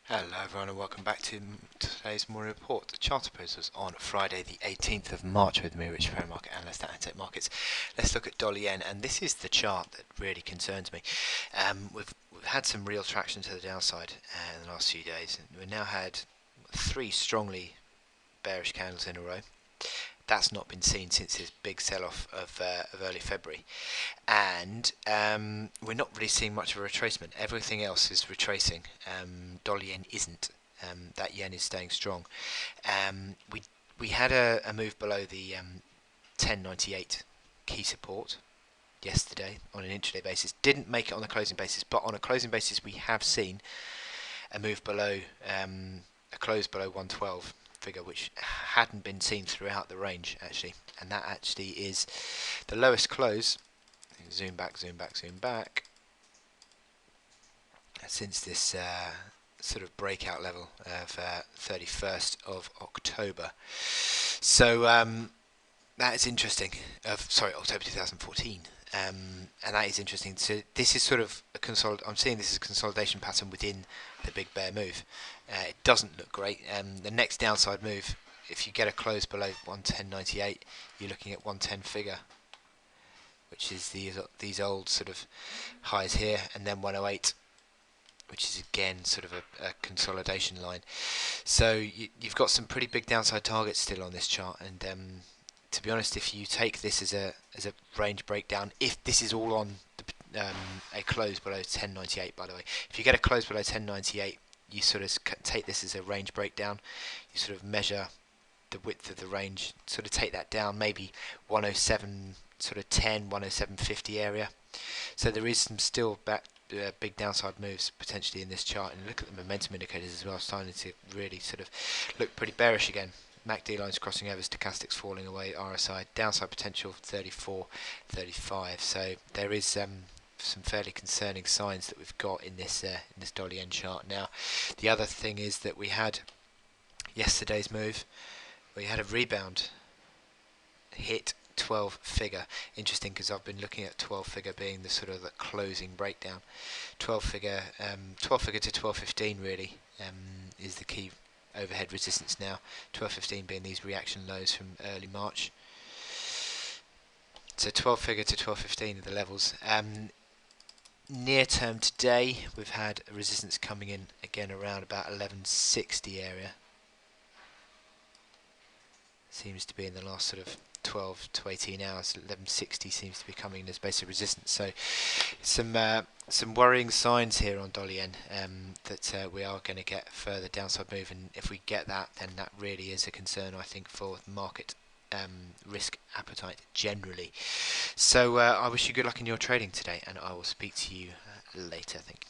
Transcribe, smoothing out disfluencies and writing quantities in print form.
Hello everyone and welcome back to today's morning report. The Charter Post was on Friday the 18th of March with me, Rich Fair Market Analyst at Antec Markets. Let's look at Dollar Yen, and this is the chart that really concerns me. We've had some real traction to the downside in the last few days, and we've now had three strongly bearish candles in a row. That's not been seen since this big sell-off of early February, and we're not really seeing much of a retracement. Everything else is retracing. Dollar yen isn't. That yen is staying strong. We had a move below the 1098 key support yesterday on an intraday basis. Didn't make it on the closing basis, but on a closing basis we have seen a move below a close below 112 figure, which hadn't been seen throughout the range actually, and that actually is the lowest close. Zoom back, zoom back, zoom back. Since this sort of breakout level of 31st of October. So that is interesting. October 2014. And that is interesting. So this is sort of a I'm seeing this as a consolidation pattern within the big bear move. It doesn't look great. The next downside move, if you get a close below 110.98, you're looking at 110 figure, which is these old sort of highs here, and then 108, which is again sort of a consolidation line. So you've got some pretty big downside targets still on this chart, and to be honest, if you take this as a range breakdown, if this is all on a close below 1098, by the way, if you get a close below 1098, you sort of take this as a range breakdown. You sort of measure the width of the range, sort of take that down, maybe 107 sort of 10, 107.50 area. So there is some still big downside moves potentially in this chart, and look at the momentum indicators as well, starting to really sort of look pretty bearish again. MACD lines crossing over, stochastics falling away, RSI downside potential 34, 35. So there is some fairly concerning signs that we've got in this dollar yen chart. Now, the other thing is that we had yesterday's move. We had a rebound, hit 12 figure. Interesting, because I've been looking at 12 figure being the sort of the closing breakdown. 12 figure to 1215 really is the key overhead resistance now. 1215 being these reaction lows from early March. So 12 figure to 1215 are the levels. Near term today, we've had a resistance coming in again around about 1160 area. Seems to be in the last sort of 12 to 18 hours. 1160 seems to be coming in as basic resistance. So some worrying signs here on dollar yen that we are going to get further downside move, and if we get that, then that really is a concern, I think, for market risk appetite generally. So I wish you good luck in your trading today, and I will speak to you later, I think.